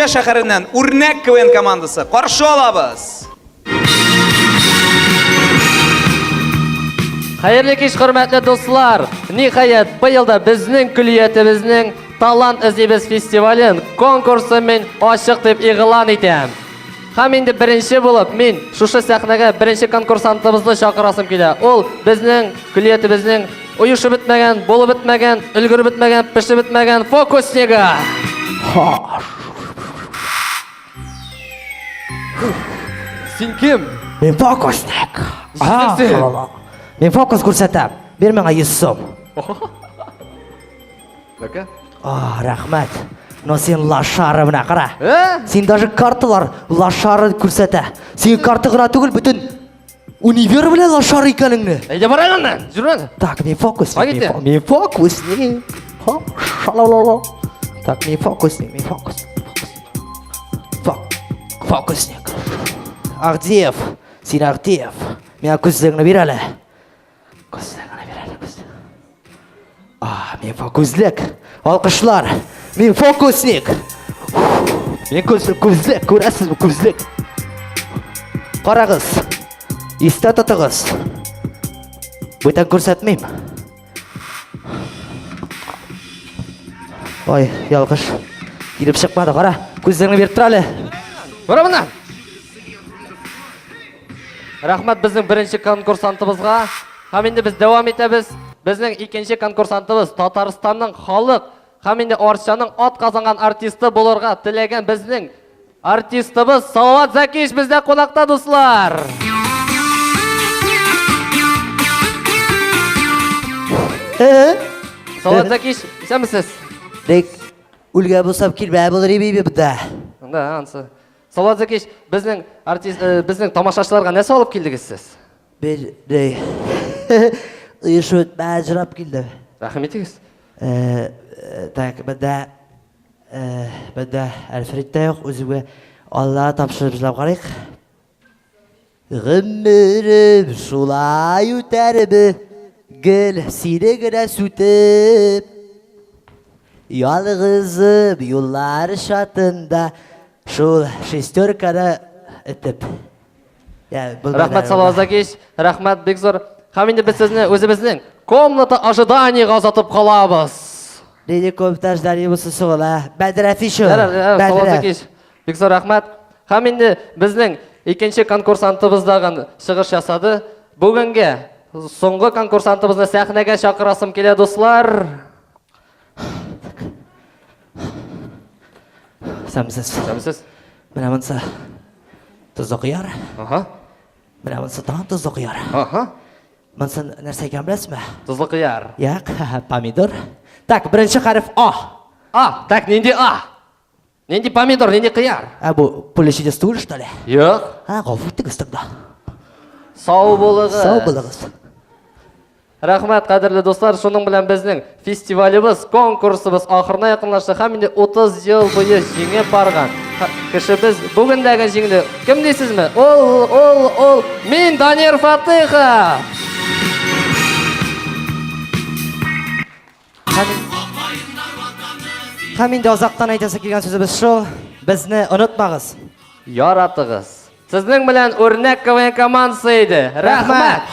Ишке шәһәреннән үрнәк КВН командасы каршы алабыз. Хәерле кич, хөрмәтле дуслар. Ниһаят, быел да безнең күлиятебезнең Талант эзибез фестивален конкурсы мен ачык дип игълан итәм. Һәм инде беренче булып мин шушы сәхнәгә беренче конкурсантыбызны чакырасым килә. Ул безнең күлиятебезнең уйышы бетмәгән, булып бетмәгән, өлгереп бетмәгән, пешеп бетмәгән фокуснигы. Син кем? Мен фокусник. Син? Мен фокус күрсәтәм. Бер миңа 100 сум. Бәкә? Рәхмәт. Но син лашары менә кара. Син даже карталар лашары күрсәтә. Син карта гына түгел, бүтән универ белән лашары икәнеңне. Әйдә бараган, жүрәң. Так, мен фокусник. Кайтты. Мен фокусник. Шалалала. Так, мен фокусник, мен фокус. Фокусник. Агдиев, син Агдиев. Мен күзлегеңне бир әле. Күзлегеңне бир әле, күз. Мен фокуслек. Алкышлар. Мен фокусник. Мен күзлек, күрәсезме күзлек? Карагыз. Истә тотыгыз. Бүтән күрсәтмим. Ой, ялгыш. Килеп чыкмады, кара. Күзлегеңне биреп тор әле. Бара мына. Рәхмәт безнең беренче конкурсантыбызга. Һәм инде без дәвам итәбез. Безнең икенче конкурсантыбыз Татарстанның халык һәм инде Арчаның ат казанган артисты булырга теләгән безнең артистыбыз Салават Зәкиевич бездә кунакта, дуслар. Салават Зәкиевич, исәнмесез? Дек, үлгә булсап килмә булыр иде буда. Да, ансы. Салават Зәкиевич, безнең артист, безнең тамашачыларга нәрсә алып килдегез сез? Бер дей. Ишөт мәҗрап килде. Рәхмәт итегез. Так, бәдә Альфред тәйх үзүгә Алла тапшырып җлап карыйк. Гомерем шулай үтәрбе, гел сине генә сүтеп. Ялгызым юллар шатында, шул шестеркада этеп. Рәхмәт Салават Зәкиевич, рәхмәт бик зур. Һәм инде без сезне үзебезнең комната ожиданиягә озатып калабыз. Неде комната ожидания булса сугыла. Бәдер афиша. Салават Зәкиевич, бик зур рәхмәт. Һәм инде безнең икенче конкурсантыбыз да чыгыш ясады. Бүгенгә соңгы конкурсантыбызны сәхнәгә чакырасым килә, дуслар. Сәмсез. Менә монсы тозлы кыяр. Аха. Менә монсы тагын тозлы кыяр. Аха. Монсы нәрсә икән беләсезме? Тозлы кыяр. Як, помидор. Так, беренче хәреф А. Так, нинди А? Нинди помидор, нинди кыяр? Бу полечиде стул, что ли? Юк. Гафу итегез тогда. Сау булыгыз. Сау булыгыз. Рәхмәт, кадерле дуслар, шуның белән безнең фестивалебыз, конкурсыбыз ахырына якынлашты. Һәм инде 30 ел буе җиңеп барган кешебез бүгендәге җиңде. Кем дисезме? Ул мин, Данир Фатыйхов. Һәм инде азактан әйтәсе килгән сүзебез шул. Безне онытмагыз. Яратыгыз. Сезнең белән үрнәк КВН командасы иде. Рәхмәт.